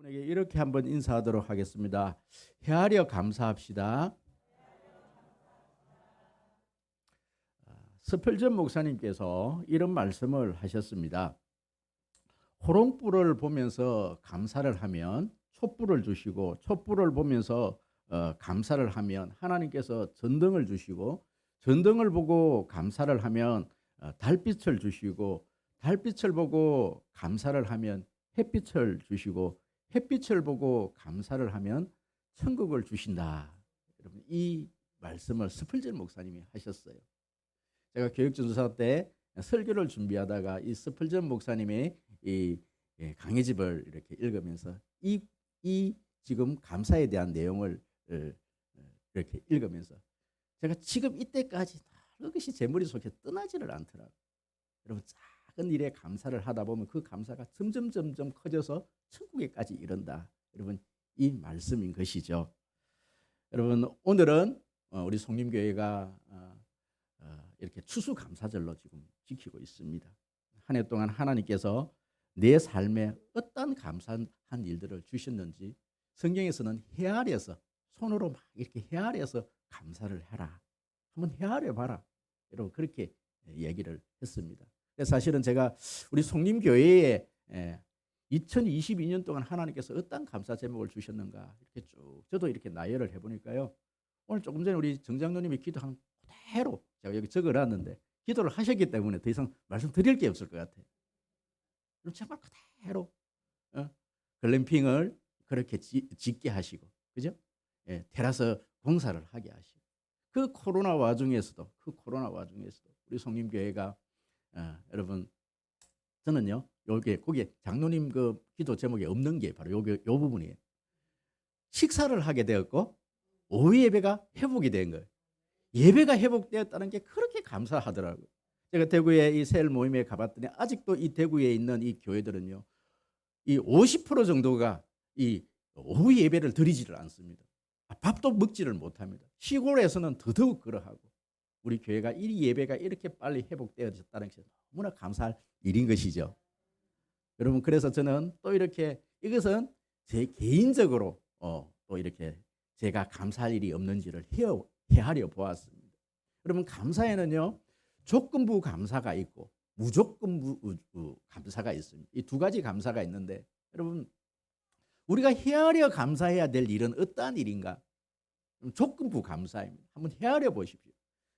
이렇게 한번 인사하도록 하겠습니다. 헤아려 감사합시다. 스펄전 목사님께서 이런 말씀을 하셨습니다. 호롱불을 보면서 감사를 하면 촛불을 주시고, 촛불을 보면서 감사를 하면 하나님께서 전등을 주시고, 전등을 보고 감사를 하면 달빛을 주시고, 달빛을 보고 감사를 하면 햇빛을 주시고, 햇빛을 보고 감사를 하면 천국을 주신다. 여러분, 이 말씀을 스펄전 목사님이 하셨어요. 제가 교육전도사 때 설교를 준비하다가 이 스펄전 목사님의 이 강해집을 이렇게 읽으면서 이 지금 감사에 대한 내용을 이렇게 읽으면서 제가 지금 이때까지 그것이 제 머릿속에 떠나지를 않더라고요. 여러분, 작은 일에 감사를 하다 보면 그 감사가 점점 커져서 천국에까지 이른다. 여러분, 이 말씀인 것이죠. 여러분, 오늘은 우리 송림교회가 이렇게 추수감사절로 지금 지키고 있습니다. 한 해 동안 하나님께서 내 삶에 어떤 감사한 일들을 주셨는지 성경에서는 헤아려서, 손으로 막 이렇게 헤아려서 감사를 해라. 한번 헤아려 봐라. 여러분, 그렇게 얘기를 했습니다. 사실은 제가 우리 송림교회에 2022년 동안 하나님께서 어떤 감사 제목을 주셨는가 이렇게 쭉 저도 이렇게 나열을 해보니까요. 오늘 조금 전에 우리 정장로님이 기도한 그대로 제가 여기 적어놨는데 기도를 하셨기 때문에 더 이상 말씀드릴 게 없을 것 같아요. 정말 그대로 글램핑을 그렇게 짓게 하시고, 그죠? 테라스 공사를 하게 하시고, 그 코로나 와중에서도 우리 송림교회가 여러분, 저는요 거기에 장로님 그 기도 제목에 없는 게 바로 요 부분이에요. 식사를 하게 되었고 오후 예배가 회복이 된 거예요. 예배가 회복되었다는 게 그렇게 감사하더라고요. 제가 대구에 이 세일 모임에 가봤더니 아직도 이 대구에 있는 이 교회들은요, 이 50% 정도가 이 오후 예배를 드리지를 않습니다. 밥도 먹지를 못합니다. 시골에서는 더더욱 그러하고, 우리 교회가 이 예배가 이렇게 빨리 회복되어졌다는 것이 너무나 감사할 일인 것이죠. 여러분, 그래서 저는 또 이렇게 이것은 제 개인적으로 또 이렇게 제가 감사할 일이 없는지를 헤아려 보았습니다. 여러분, 감사에는요 조건부 감사가 있고 무조건부 감사가 있습니다. 이 두 가지 감사가 있는데, 여러분, 우리가 헤아려 감사해야 될 일은 어떠한 일인가? 조건부 감사입니다. 한번 헤아려 보십시오.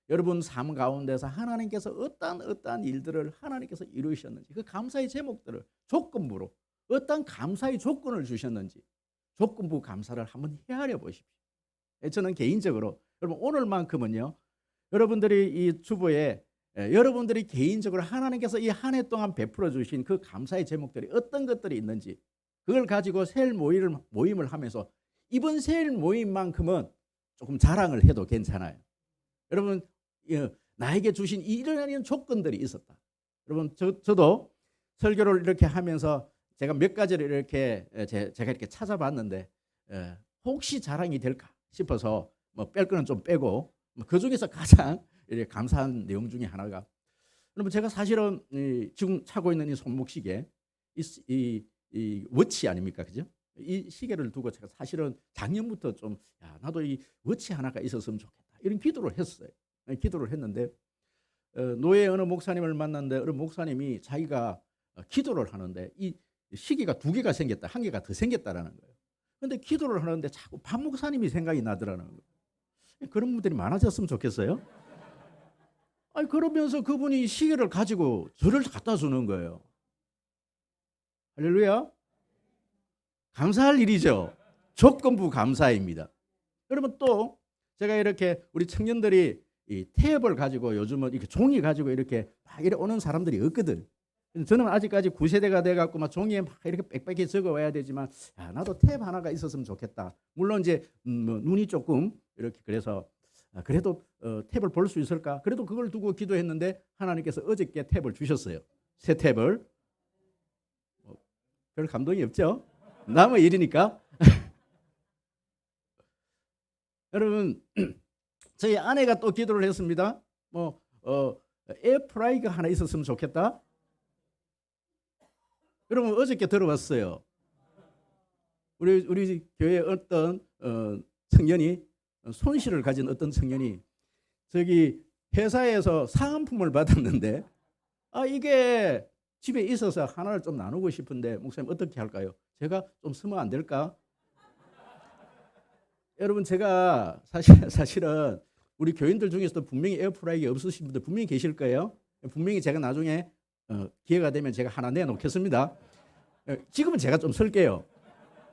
여러분 삶 가운데서 하나님께서 어떠한 일들을 하나님께서 이루셨는지, 그 감사의 제목들을 조건부로 어떠한 감사의 조건을 주셨는지 조건부 감사를 한번 헤아려 보십시오. 저는 개인적으로 여러분 오늘만큼은요, 여러분들이 이 주보에 여러분들이 개인적으로 하나님께서 이 한 해 동안 베풀어 주신 그 감사의 제목들이 어떤 것들이 있는지, 그걸 가지고 세일 모임을 하면서 이번 세일 모임만큼은 조금 자랑을 해도 괜찮아요. 여러분, 나에게 주신 이런 조건들이 있었다. 여러분, 저도 설교를 이렇게 하면서 제가 몇 가지를 이렇게 제가 이렇게 찾아봤는데 혹시 자랑이 될까 싶어서 뭐 뺄 거는 좀 빼고, 그 중에서 가장 감사한 내용 중에 하나가, 여러분, 제가 사실은 지금 차고 있는 이 손목시계, 이 워치 아닙니까, 그죠? 이 시계를 두고 제가 사실은 작년부터 좀 나도 이 워치 하나가 있었으면 좋겠다 이런 기도를 했어요. 기도를 했는데 노예 어느 목사님을 만났는데 어느 목사님이 자기가 기도를 하는데 이 시계가 두 개가 생겼다, 한 개가 더 생겼다라는 거예요. 그런데 기도를 하는데 자꾸 반 목사님이 생각이 나더라는 거예요. 그런 분들이 많아졌으면 좋겠어요. 아니, 그러면서 그분이 시계를 가지고 저를 갖다 주는 거예요. 할렐루야. 감사할 일이죠. 조건부 감사입니다. 여러분, 또 제가 이렇게 우리 청년들이 이 탭을 가지고 요즘은 이렇게 종이 가지고 이렇게 막 이렇게 오는 사람들이 없거든. 저는 아직까지 9세대가 돼갖고 막 종이에 막 이렇게 빽빽히 적어와야 되지만, 나도 탭 하나가 있었으면 좋겠다. 물론 이제 뭐 눈이 조금 이렇게, 그래서 그래도 탭을 볼 수 있을까? 그래도 그걸 두고 기도했는데 하나님께서 어저께 탭을 주셨어요. 새 탭을. 별 감동이 없죠? 남의 일이니까. 여러분, 저희 아내가 또 기도를 했습니다. 에어프라이기가 하나 있었으면 좋겠다. 여러분, 어저께 들어왔어요. 우리 교회 어떤 청년이 손실을 가진 어떤 청년이 저기 회사에서 사은품을 받았는데 이게 집에 있어서 하나를 좀 나누고 싶은데 목사님 어떻게 할까요? 제가 좀 쓰면 안 될까? 여러분 제가 사실은 우리 교인들 중에서도 분명히 에어프라이기 없으신 분들 분명히 계실 거예요. 분명히 제가 나중에 기회가 되면 제가 하나 내놓겠습니다. 지금은 제가 좀 쓸게요.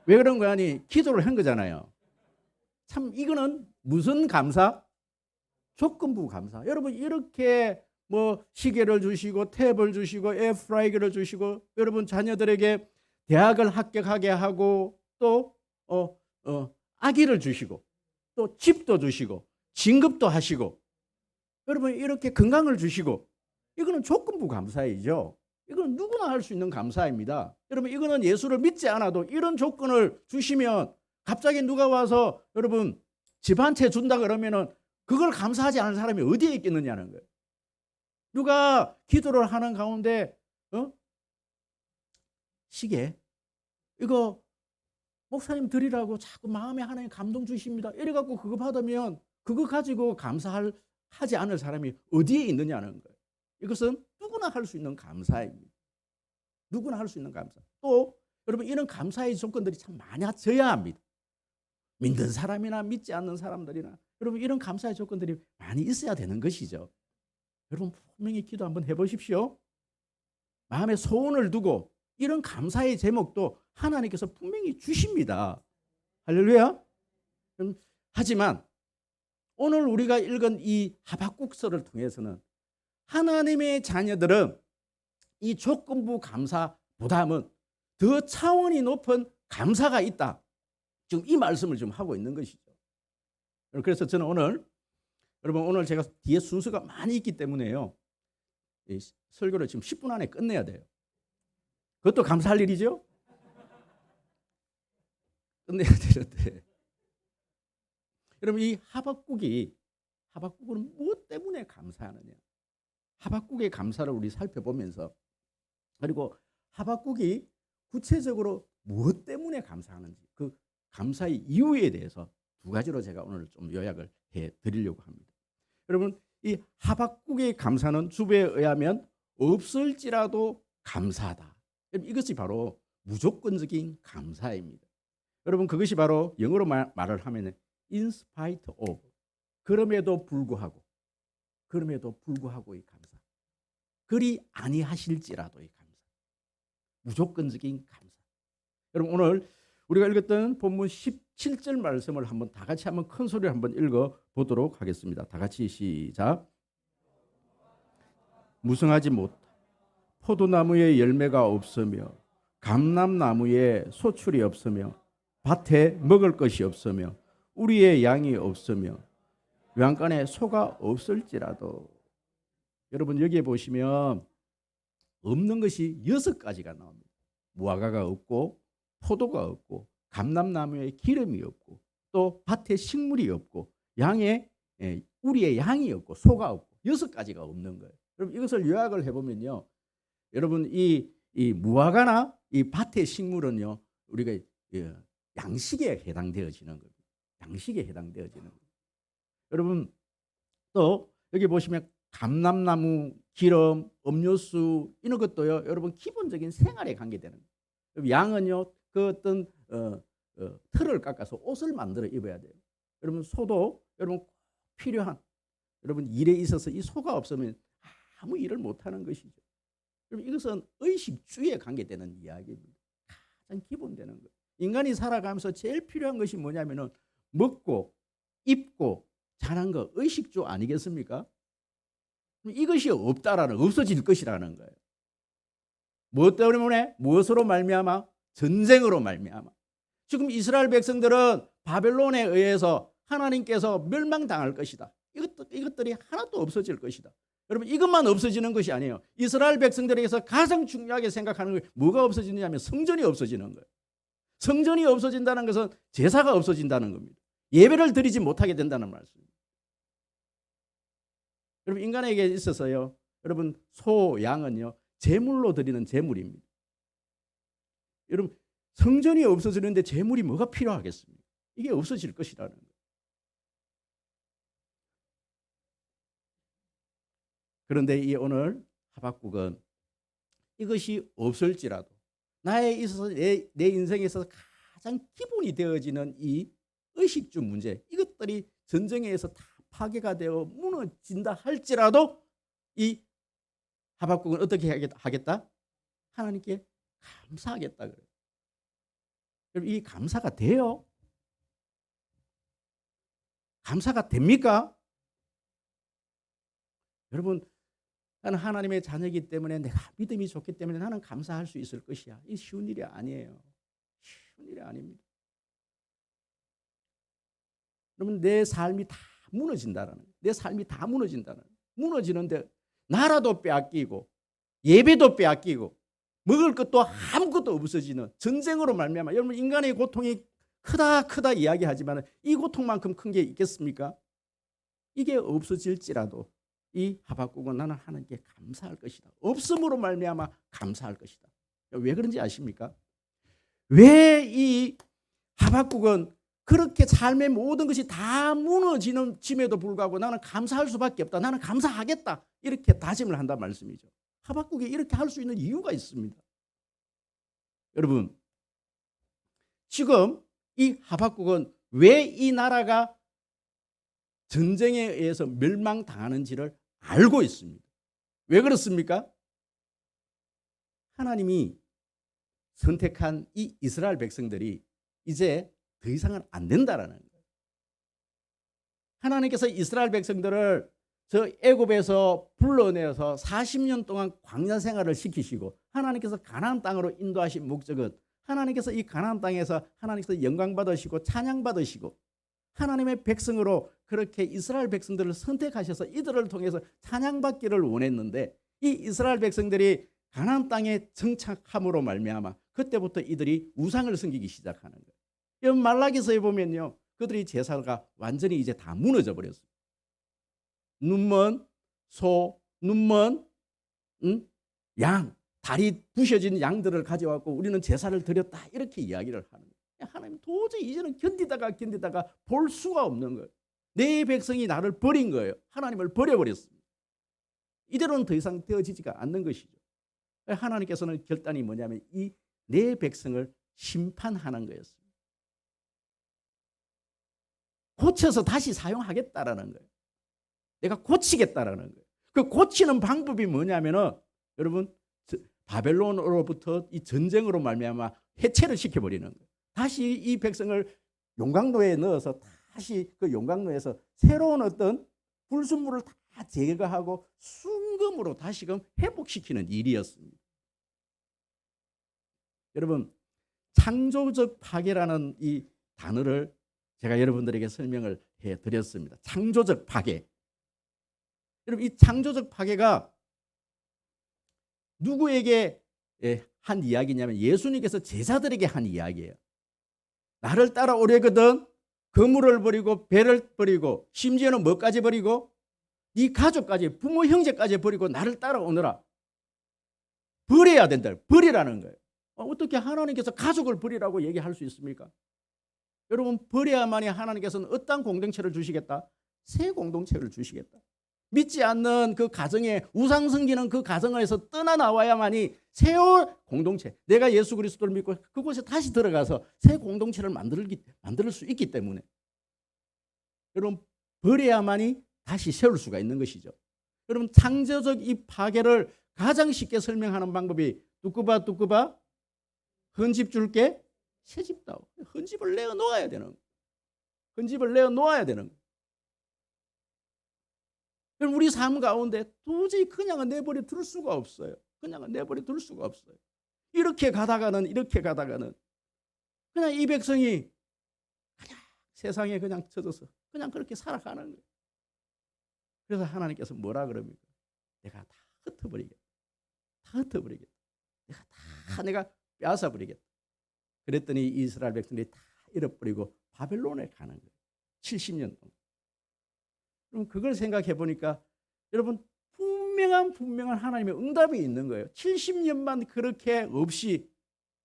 왜 그런 거 아니? 기도를 한 거잖아요. 참 이거는 무슨 감사? 조건부 감사. 여러분 이렇게 뭐 시계를 주시고 탭을 주시고 에어프라이기를 주시고 여러분 자녀들에게 대학을 합격하게 하고 또 아기를 주시고 또 집도 주시고 진급도 하시고 여러분 이렇게 건강을 주시고 이거는 조건부 감사이죠. 이건 누구나 할 수 있는 감사입니다. 여러분 이거는 예수를 믿지 않아도 이런 조건을 주시면 갑자기 누가 와서 여러분 집 한 채 준다 그러면은 그걸 감사하지 않은 사람이 어디에 있겠느냐는 거예요. 누가 기도를 하는 가운데 시계 이거 목사님 드리라고 자꾸 마음에 하나님 감동 주십니다. 이래갖고 그거 받으면 그거 가지고 감사하지 않을 사람이 어디에 있느냐는 거예요. 이것은 누구나 할 수 있는 감사입니다. 누구나 할 수 있는 감사. 또 여러분 이런 감사의 조건들이 참 많아져야 합니다. 믿는 사람이나 믿지 않는 사람들이나 여러분 이런 감사의 조건들이 많이 있어야 되는 것이죠. 여러분 분명히 기도 한번 해보십시오. 마음에 소원을 두고 이런 감사의 제목도 하나님께서 분명히 주십니다. 할렐루야. 하지만 오늘 우리가 읽은 이 하박국서를 통해서는 하나님의 자녀들은 이 조건부 감사보다는 더 차원이 높은 감사가 있다. 지금 이 말씀을 좀 하고 있는 것이죠. 그래서 저는 여러분 오늘 제가 뒤에 순서가 많이 있기 때문에요. 이 설교를 지금 10분 안에 끝내야 돼요. 그것도 감사할 일이죠. 끝내야 되는데 여러분 이 하박국은 무엇 때문에 감사하느냐? 하박국의 감사를 우리 살펴보면서 그리고 하박국이 구체적으로 무엇 때문에 감사하는지 그 감사의 이유에 대해서 두 가지로 제가 오늘 좀 요약을 해드리려고 합니다. 여러분 이 하박국의 감사는 주배에 의하면 없을지라도 감사하다. 이것이 바로 무조건적인 감사입니다. 여러분 그것이 바로 영어로 말을 하면 in spite of 그럼에도 불구하고의 감사. 그리 아니하실지라도의 감사. 무조건적인 감사. 여러분 오늘 우리가 읽었던 본문 17절 말씀을 다 같이 한번 큰 소리로 한번 읽어 보도록 하겠습니다. 다 같이 시작. 무성하지 못 포도나무에 열매가 없으며 감람나무에 소출이 없으며 밭에 먹을 것이 없으며 우리의 양이 없으며 외양간에 소가 없을지라도 여러분 여기에 보시면 없는 것이 6가지가 나옵니다. 무화과가 없고 포도가 없고 감람나무에 기름이 없고 또 밭에 식물이 없고 우리의 양이 없고 소가 없고 6가지가 없는 거예요. 여러분 이것을 요약을 해보면요. 여러분 이 무화과나 이 밭의 식물은요. 우리가 양식에 해당되어지는 겁니다. 양식에 해당되어지는 겁니다. 여러분 또 여기 보시면 감람나무, 기름, 음료수 이런 것도요. 여러분 기본적인 생활에 관계되는 거예요. 양은요. 그 어떤 털을 깎아서 옷을 만들어 입어야 돼요. 여러분 소도 여러분 필요한 여러분 일에 있어서 이 소가 없으면 아무 일을 못하는 것이죠. 여러분 이것은 의식주의에 관계되는 이야기입니다. 가장 기본되는 거예요. 인간이 살아가면서 제일 필요한 것이 뭐냐면은 먹고 입고 자란 거 의식주 아니겠습니까? 이것이 없어질 것이라는 거예요. 무엇 때문에? 무엇으로 말미암아? 전쟁으로 말미암아. 지금 이스라엘 백성들은 바벨론에 의해서 하나님께서 멸망당할 것이다. 이것들이 하나도 없어질 것이다. 여러분 이것만 없어지는 것이 아니에요. 이스라엘 백성들에게서 가장 중요하게 생각하는 게 뭐가 없어지느냐면 성전이 없어지는 거예요. 성전이 없어진다는 것은 제사가 없어진다는 겁니다. 예배를 드리지 못하게 된다는 말씀입니다. 여러분 인간에게 있어서요. 여러분 소, 양은요. 제물로 드리는 제물입니다. 여러분 성전이 없어지는데 재물이 뭐가 필요하겠습니까? 이게 없어질 것이라는 거예요. 그런데 이 오늘 하박국은 이것이 없을지라도 나에 있어서 내 인생에 있어서 가장 기본이 되어지는 이 의식주 문제, 이것들이 전쟁에 의해서 다 파괴가 되어 무너진다 할지라도 이 하박국은 어떻게 하겠다? 하나님께 감사하겠다 그래요. 여러분, 이 감사가 돼요? 감사가 됩니까? 여러분, 나는 하나님의 자녀이기 때문에, 내가 믿음이 좋기 때문에 나는 감사할 수 있을 것이야. 이 쉬운 일이 아니에요. 쉬운 일이 아닙니다. 여러분, 내 삶이 다 무너진다는 거예요. 내 삶이 다 무너진다는 거예요. 무너지는데 나라도 빼앗기고 예배도 빼앗기고 먹을 것도 아무것도 없어지는 전쟁으로 말미암아. 여러분, 인간의 고통이 크다 이야기하지만 이 고통만큼 큰 게 있겠습니까? 이게 없어질지라도 이 하박국은 나는 하나님께 감사할 것이다. 없음으로 말미암아 감사할 것이다. 왜 그런지 아십니까? 왜 이 하박국은 그렇게 삶의 모든 것이 다 무너지는 짐에도 불구하고 나는 감사할 수밖에 없다. 나는 감사하겠다. 이렇게 다짐을 한다는 말씀이죠. 하박국이 이렇게 할 수 있는 이유가 있습니다. 여러분, 지금 이 하박국은 왜 이 나라가 전쟁에 의해서 멸망당하는지를 알고 있습니다. 왜 그렇습니까? 하나님이 선택한 이 이스라엘 백성들이 이제 더 이상은 안 된다라는 거예요. 하나님께서 이스라엘 백성들을 저 애굽에서 불러내서 40년 동안 광야 생활을 시키시고 하나님께서 가나안 땅으로 인도하신 목적은 하나님께서 이 가나안 땅에서 하나님께서 영광 받으시고 찬양 받으시고 하나님의 백성으로 그렇게 이스라엘 백성들을 선택하셔서 이들을 통해서 찬양받기를 원했는데, 이 이스라엘 백성들이 가나안 땅에 정착함으로 말미암아 그때부터 이들이 우상을 섬기기 시작하는 거예요. 여러분, 말라기서에 보면요, 그들이 제사가 완전히 이제 다 무너져 버렸어요. 눈먼 소, 눈먼 양, 다리 부셔진 양들을 가져와서 우리는 제사를 드렸다, 이렇게 이야기를 하는 거예요. 하나님 도저히 이제는 견디다가 볼 수가 없는 거예요. 내 백성이 나를 버린 거예요. 하나님을 버려버렸습니다. 이대로는 더 이상 되어지지가 않는 것이죠. 하나님께서는 결단이 뭐냐면 이 내 백성을 심판하는 거였습니다. 고쳐서 다시 사용하겠다라는 거예요. 내가 고치겠다라는 거예요. 그 고치는 방법이 뭐냐면은 여러분, 바벨론으로부터 이 전쟁으로 말미암아 해체를 시켜버리는 거예요. 다시 이 백성을 용광로에 넣어서 다시 그 용광로에서 새로운 어떤 불순물을 다 제거하고 순금으로 다시금 회복시키는 일이었습니다. 여러분, 창조적 파괴라는 이 단어를 제가 여러분들에게 설명을 해드렸습니다. 창조적 파괴. 여러분, 이 창조적 파괴가 누구에게 한 이야기냐면 예수님께서 제자들에게 한 이야기예요. 나를 따라오려거든 거물을 버리고 배를 버리고 심지어는 뭐까지 버리고 네 가족까지, 부모 형제까지 버리고 나를 따라오너라. 버려야 된다. 버리라는 거예요. 어떻게 하나님께서 가족을 버리라고 얘기할 수 있습니까? 여러분, 버려야만이 하나님께서는 어떤 공동체를 주시겠다? 새 공동체를 주시겠다. 믿지 않는 그 가정에, 우상 섬기는 그 가정에서 떠나나와야만이 새 공동체, 내가 예수 그리스도를 믿고 그곳에 다시 들어가서 새 공동체를 만들 수 있기 때문에 여러분, 버려야만이 다시 세울 수가 있는 것이죠. 여러분, 창조적 이 파괴를 가장 쉽게 설명하는 방법이 뚜꾸바 헌집 줄게 새집 다오. 헌집을 내어 놓아야 되는, 헌집을 내어 놓아야 되는. 우리 삶 가운데 도저히 그냥 내버려 둘 수가 없어요. 그냥 내버려 둘 수가 없어요. 이렇게 가다가는 그냥 이 백성이 그냥 세상에 그냥 젖어서 그냥 그렇게 살아가는 거예요. 그래서 하나님께서 뭐라 그럽니까? 내가 다 흩어버리겠다. 다 흩어버리겠다. 내가 빼앗아버리겠다. 그랬더니 이스라엘 백성들이 다 잃어버리고 바벨론에 가는 거예요. 70년 동안. 그럼 그걸 생각해 보니까 여러분, 분명한 하나님의 응답이 있는 거예요. 70년만 그렇게 없이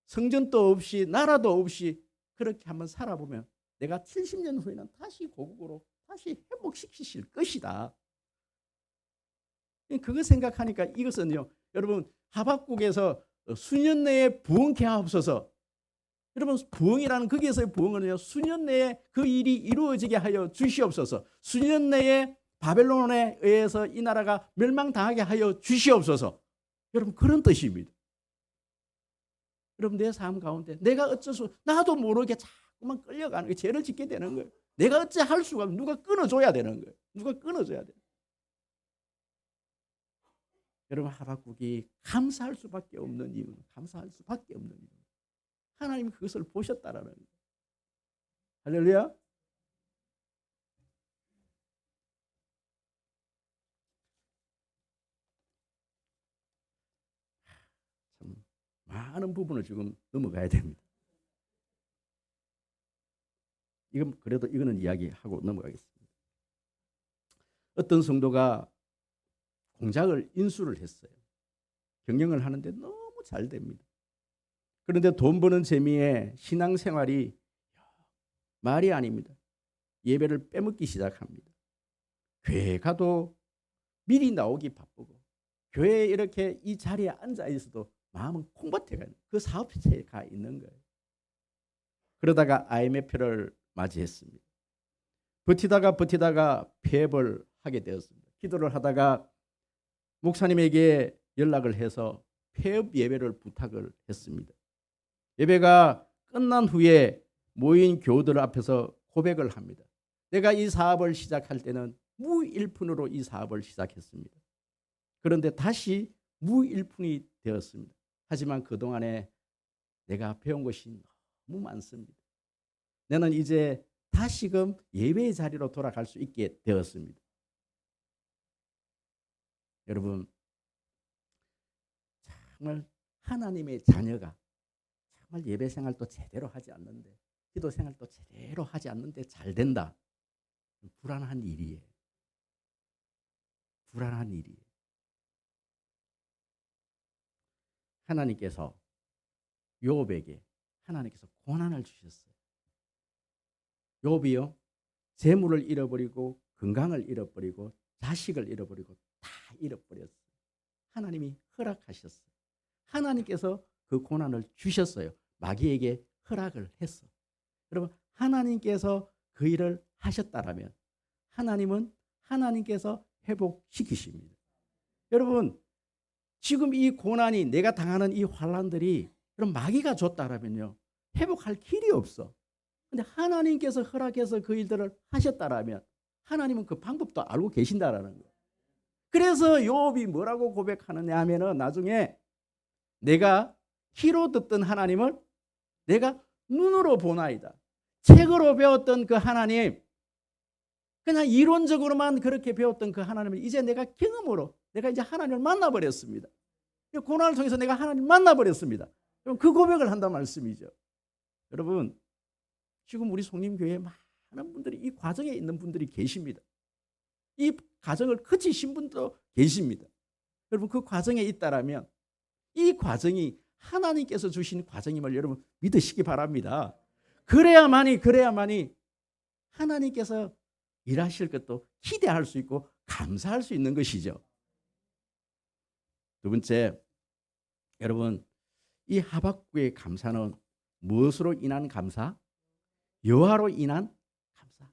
성전도 없이 나라도 없이 그렇게 한번 살아보면 내가 70년 후에는 다시 고국으로 다시 회복시키실 것이다. 그거 생각하니까 이것은요, 여러분 하박국에서 수년 내에 부흥케 하옵소서. 여러분 부흥이라는 거기에서의 부흥은요, 수년 내에 그 일이 이루어지게 하여 주시옵소서. 수년 내에 바벨론에 의해서 이 나라가 멸망당하게 하여 주시옵소서. 여러분 그런 뜻입니다. 여러분 내 삶 가운데 내가 어쩔 수, 나도 모르게 자꾸만 끌려가는 거예요. 죄를 짓게 되는 거예요. 내가 어째 할 수가, 누가 끊어줘야 되는 거예요. 누가 끊어줘야 돼요. 여러분 하박국이 감사할 수밖에 없는 이유는, 감사할 수밖에 없는 이유, 하나님이 그것을 보셨다라는 거예요. 할렐루야. 참 많은 부분을 지금 넘어가야 됩니다. 이건 그래도 이거는 이야기하고 넘어가겠습니다. 어떤 성도가 공장을 인수를 했어요. 경영을 하는데 너무 잘 됩니다. 그런데 돈 버는 재미에 신앙생활이 말이 아닙니다. 예배를 빼먹기 시작합니다. 교회 가도 미리 나오기 바쁘고, 교회에 이렇게 이 자리에 앉아 있어도 마음은 콩밭에 그 사업체에 가 있는 거예요. 그러다가 IMF를 맞이했습니다. 버티다가 폐업을 하게 되었습니다. 기도를 하다가 목사님에게 연락을 해서 폐업 예배를 부탁을 했습니다. 예배가 끝난 후에 모인 교우들 앞에서 고백을 합니다. 내가 이 사업을 시작할 때는 무일푼으로 이 사업을 시작했습니다. 그런데 다시 무일푼이 되었습니다. 하지만 그동안에 내가 배운 것이 너무 많습니다. 나는 이제 다시금 예배의 자리로 돌아갈 수 있게 되었습니다. 여러분 정말 하나님의 자녀가 정말 예배 생활도 제대로 하지 않는데, 기도 생활도 제대로 하지 않는데 잘 된다. 불안한 일이에요. 불안한 일이에요. 하나님께서 욥에게 하나님께서 고난을 주셨어요. 욥이요, 재물을 잃어버리고 건강을 잃어버리고 자식을 잃어버리고 다 잃어버렸어요. 하나님이 허락하셨어요. 하나님께서 그 고난을 주셨어요. 마귀에게 허락을 했어. 여러분 하나님께서 그 일을 하셨다라면 하나님은 하나님께서 회복시키십니다. 여러분 지금 이 고난이, 내가 당하는 이 환난들이 그럼 마귀가 줬다라면요, 회복할 길이 없어. 근데 하나님께서 허락해서 그 일들을 하셨다라면 하나님은 그 방법도 알고 계신다라는 거예요. 그래서 욥이 뭐라고 고백하느냐 하면은, 나중에 내가 귀로 듣던 하나님을 내가 눈으로 보나이다. 책으로 배웠던 그 하나님, 그냥 이론적으로만 그렇게 배웠던 그 하나님을 이제 내가 경험으로 내가 이제 하나님을 만나버렸습니다. 고난을 통해서 내가 하나님을 만나버렸습니다. 그 고백을 한단 말씀이죠. 여러분 지금 우리 송림교회에 많은 분들이 이 과정에 있는 분들이 계십니다. 이 과정을 거치신 분도 계십니다. 여러분 그 과정에 있다라면 이 과정이 하나님께서 주신 과정임을 여러분 믿으시기 바랍니다. 그래야만이 하나님께서 일하실 것도 기대할 수 있고 감사할 수 있는 것이죠. 두 번째, 여러분 이 하박국의 감사는 무엇으로 인한 감사? 여호와로 인한 감사.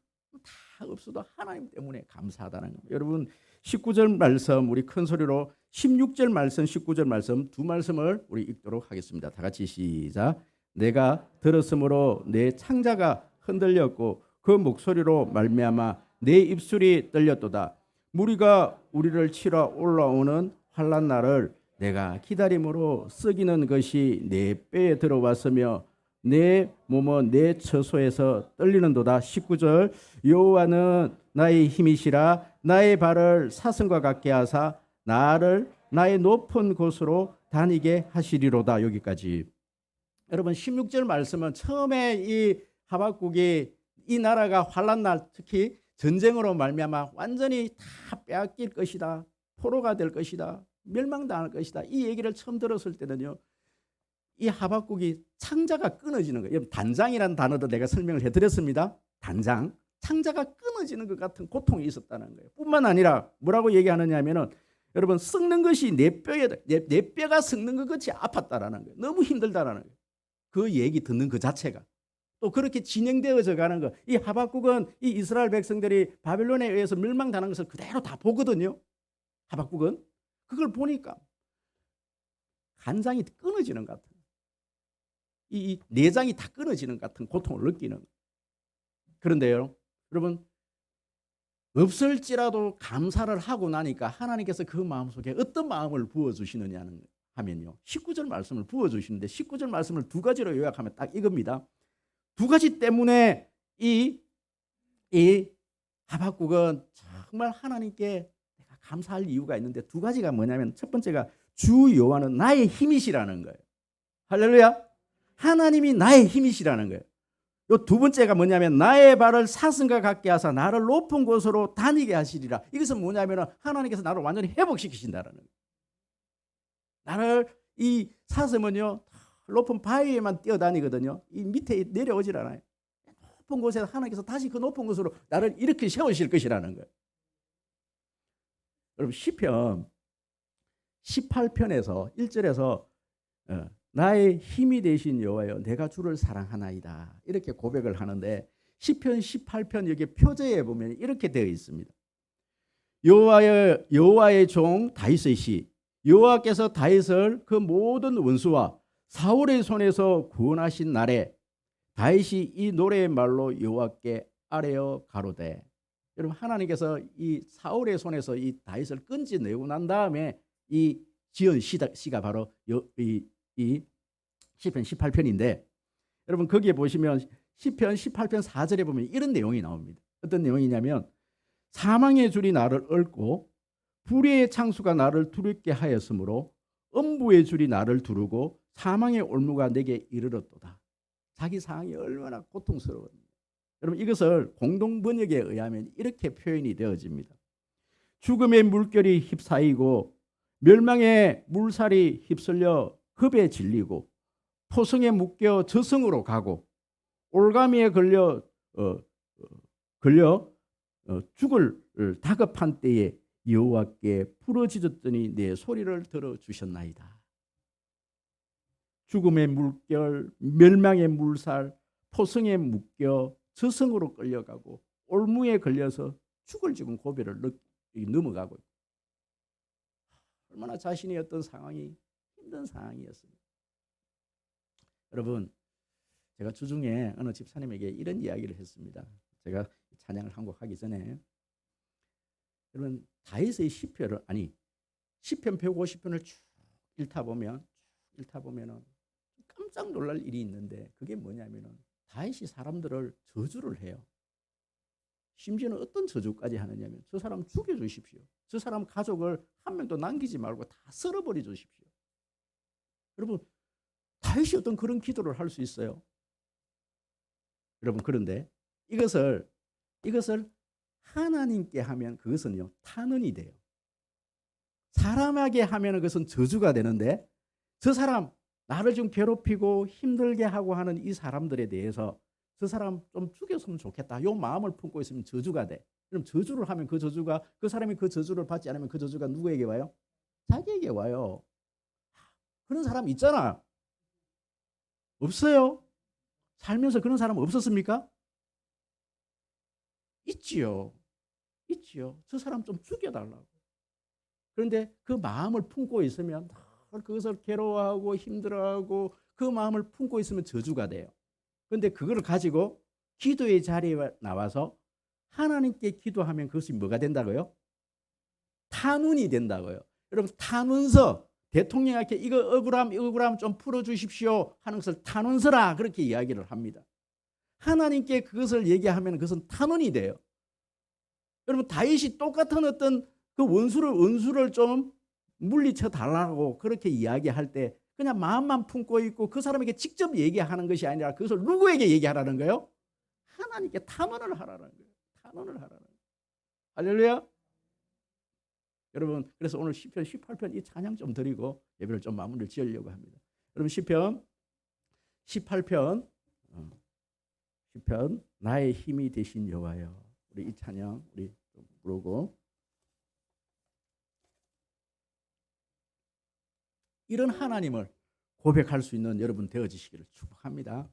다 없어도 하나님 때문에 감사하다는 겁니다. 여러분 19절 말씀 우리 큰 소리로 16절 말씀 19절 말씀 두 말씀을 우리 읽도록 하겠습니다. 다 같이 시작. 내가 들었으므로 내 창자가 흔들렸고 그 목소리로 말미암아 내 입술이 떨렸도다. 무리가 우리를 치러 올라오는 환난 날을 내가 기다림으로 썩이는 것이 내 뼈에 들어왔으며 내 몸은 내 처소에서 떨리는도다. 19절 여호와는 나의 힘이시라. 나의 발을 사슴과 같게 하사 나를 나의 높은 곳으로 다니게 하시리로다. 여기까지. 여러분 16절 말씀은 처음에 이 하박국이 이 나라가 환난 날 특히 전쟁으로 말미암아 완전히 다 빼앗길 것이다. 포로가 될 것이다. 멸망당할 것이다. 이 얘기를 처음 들었을 때는요, 이 하박국이 창자가 끊어지는 거예요. 단장이라는 단어도 내가 설명을 해드렸습니다. 단장, 창자가 끊어지는 것 같은 고통이 있었다는 거예요. 뿐만 아니라 뭐라고 얘기하느냐 하면은 여러분 썩는 것이 내 뼈가 썩는 것 같이 아팠다라는 거예요. 너무 힘들다라는 거예요. 그 얘기 듣는 그 자체가. 또 그렇게 진행되어져 가는 거. 이 하박국은 이 이스라엘 백성들이 바벨론에 의해서 멸망당하는 것을 그대로 다 보거든요. 하박국은. 그걸 보니까 간장이 끊어지는 것 같은, 이 내장이 다 끊어지는 것 같은 고통을 느끼는. 그런데요, 여러분 없을지라도 감사를 하고 나니까 하나님께서 그 마음속에 어떤 마음을 부어주시느냐 하면요, 19절 말씀을 부어주시는데 19절 말씀을 두 가지로 요약하면 딱 이겁니다. 두 가지 때문에 이 하박국은 정말 하나님께 내가 감사할 이유가 있는데 두 가지가 뭐냐면 첫 번째가 주 여호와는 나의 힘이시라는 거예요. 할렐루야. 하나님이 나의 힘이시라는 거예요. 요 두 번째가 뭐냐면 나의 발을 사슴과 같게 하사 나를 높은 곳으로 다니게 하시리라. 이것은 뭐냐면 하나님께서 나를 완전히 회복시키신다는 거예요. 나를, 이 사슴은요 높은 바위에만 뛰어다니거든요. 이 밑에 내려오질 않아요. 높은 곳에서 하나님께서 다시 그 높은 곳으로 나를 이렇게 세우실 것이라는 거예요. 여러분 시편 18편에서 1절에서 나의 힘이 되신 여호와여 내가 주를 사랑하나이다 이렇게 고백을 하는데 시편 18편 여기 표제에 보면 이렇게 되어 있습니다. 여호와의 종 다윗의 시, 여호와께서 다윗을 그 모든 원수와 사울의 손에서 구원하신 날에 다윗이 이 노래의 말로 여호와께 아뢰어 가로되. 여러분 하나님께서 이 사울의 손에서 이 다윗을 건져내고 난 다음에 이 지은 시가 바로 이 시편 18편인데 여러분 거기에 보시면 시편 18편 4절에 보면 이런 내용이 나옵니다. 어떤 내용이냐면 사망의 줄이 나를 얽고 불의의 창수가 나를 두렵게 하였으므로 음부의 줄이 나를 두르고 사망의 올무가 내게 이르렀도다. 자기 상황이 얼마나 고통스러웠는지. 여러분 이것을 공동 번역에 의하면 이렇게 표현이 되어집니다. 죽음의 물결이 휩싸이고 멸망의 물살이 휩쓸려 흡에 질리고 토성에 묶여 저승으로 가고 올가미에 걸려 죽을 다급한 때에 여호와께 부르짖었더니 내 소리를 들어주셨나이다. 죽음의 물결, 멸망의 물살, 토성에 묶여 저승으로 끌려가고 올무에 걸려서 죽을 지금 고비를 넘어가고 있고 얼마나 자신의 어떤 상황이 힘든 상황이었습니다. 여러분 제가 주중에 어느 집사님에게 이런 이야기를 했습니다. 제가 찬양을 한 곡 하기 전에 여러분 다윗의 시편 150편을 쭉 읽다 보면은 깜짝 놀랄 일이 있는데 그게 뭐냐면은 다윗이 사람들을 저주를 해요. 심지어는 어떤 저주까지 하느냐면 저 사람 죽여주십시오. 저 사람 가족을 한 명도 남기지 말고 다 썰어버려 주십시오. 여러분 다윗이 어떤 그런 기도를 할 수 있어요? 여러분 그런데 이것을 하나님께 하면 그것은요 탄원이 돼요. 사람에게 하면 그것은 저주가 되는데 저 사람 나를 좀 괴롭히고 힘들게 하고 하는 이 사람들에 대해서 저 사람 좀 죽였으면 좋겠다. 요 마음을 품고 있으면 저주가 돼. 그럼 저주를 하면 그 저주가 그 사람이 그 저주를 받지 않으면 그 저주가 누구에게 와요? 자기에게 와요. 그런 사람 있잖아. 없어요? 살면서 그런 사람 없었습니까? 있지요. 저 사람 좀 죽여달라고. 그런데 그 마음을 품고 있으면 그것을 괴로워하고 힘들어하고 그 마음을 품고 있으면 저주가 돼요. 그런데 그걸 가지고 기도의 자리에 나와서 하나님께 기도하면 그것이 뭐가 된다고요? 탄원이 된다고요. 여러분 탄원서 대통령에게 이거 억울함 좀 풀어주십시오 하는 것을 탄원서라 그렇게 이야기를 합니다. 하나님께 그것을 얘기하면 그것은 탄원이 돼요. 여러분 다윗이 똑같은 어떤 그 원수를 좀 물리쳐 달라고 그렇게 이야기할 때 그냥 마음만 품고 있고 그 사람에게 직접 얘기하는 것이 아니라 그것을 누구에게 얘기하라는 거예요? 하나님께 탄원을 하라는 거예요. 탄원을 하라는 거예요. 할렐루야. 여러분 그래서 오늘 시편 18편 이 찬양 좀 드리고 예배를 좀 마무리를 지으려고 합니다. 여러분 시편 18편 시편 나의 힘이 되신 여호와여. 우리 이 찬양 우리 부르고 이런 하나님을 고백할 수 있는 여러분 되어지시기를 축복합니다.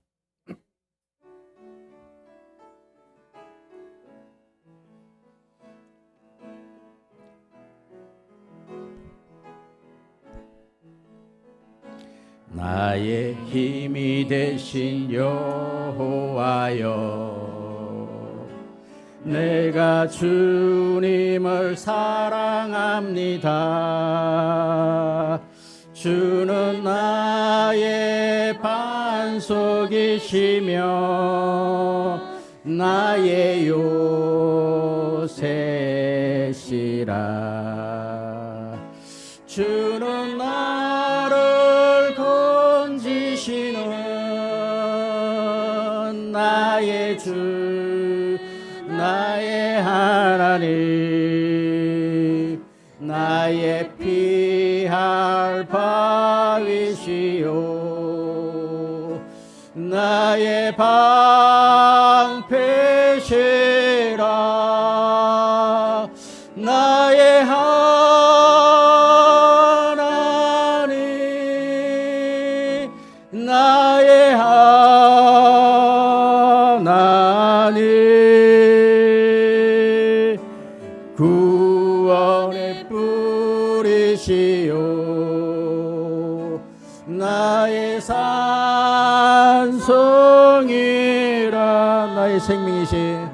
나의 힘이 되신 여호와여, 내가 주님을 사랑합니다. 주는 나의 반석이시며 나의 요새시라. 주는 나를 건지시는 나의 주, 나의 하나님, 나의 피할 바위시요 나의 방패시라. 나의 하나님, 나의 하나님, 구원의 뿌리시요 나의 산성이라. 나의 생명이신,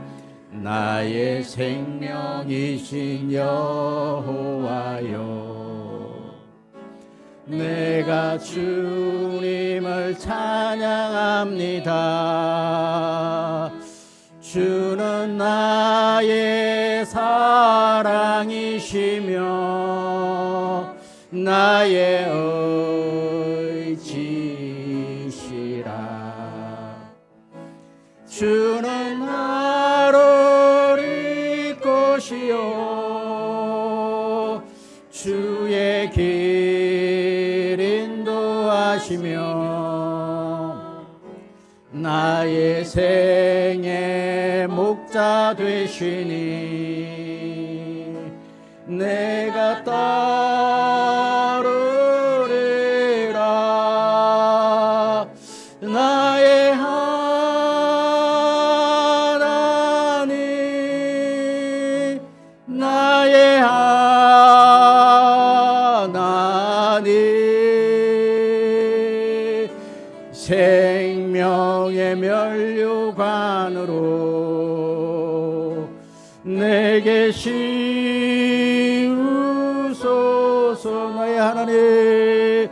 나의 생명이신 여호와여, 내가 주님을 찬양합니다. 주는 나의 사랑이시며 나의 의지시라. 주는 나를 이끄시오 주의 길 인도하시며 나의 생의 목자 되시니 내가 따르리라. 나의 하나님, 나의 하나님, 생명의 면류관으로 내게 씌우소서. 나의 하나님,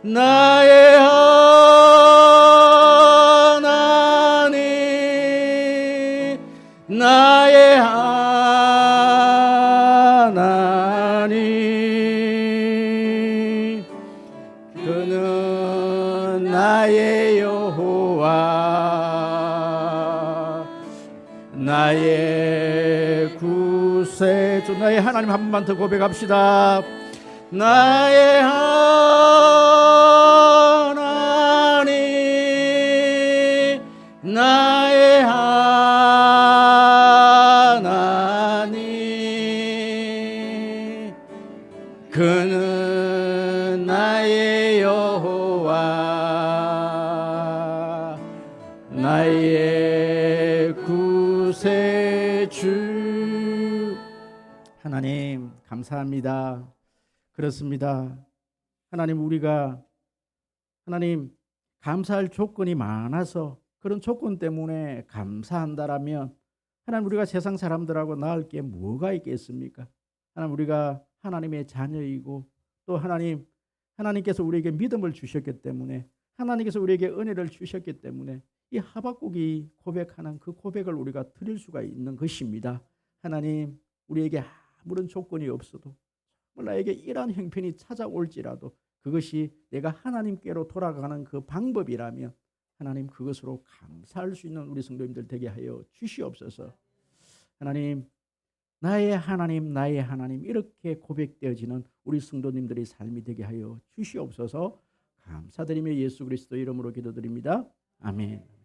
나의 하나님, 나의 하나님, 그는 나의 여호와, 나의 구세주. 나의 하나님, 한 번만 더 고백합시다. 나의 하나님, 나의 하나님, 그는 나의 여호와, 나의 구세주. 하나님 감사합니다. 그렇습니다. 하나님, 우리가 하나님 감사할 조건이 많아서 그런 조건 때문에 감사한다라면 하나님, 우리가 세상 사람들하고 나을 게 뭐가 있겠습니까? 하나님, 우리가 하나님의 자녀이고 또 하나님께서 우리에게 믿음을 주셨기 때문에, 하나님께서 우리에게 은혜를 주셨기 때문에 이 하박국이 고백하는 그 고백을 우리가 드릴 수가 있는 것입니다. 하나님, 우리에게 아무런 조건이 없어도 나에게 이러한 형편이 찾아올지라도 그것이 내가 하나님께로 돌아가는 그 방법이라면 하나님, 그것으로 감사할 수 있는 우리 성도님들 되게 하여 주시옵소서. 하나님, 나의 하나님, 나의 하나님, 이렇게 고백되어지는 우리 성도님들의 삶이 되게 하여 주시옵소서. 감사드리며 예수 그리스도 이름으로 기도드립니다. 아멘.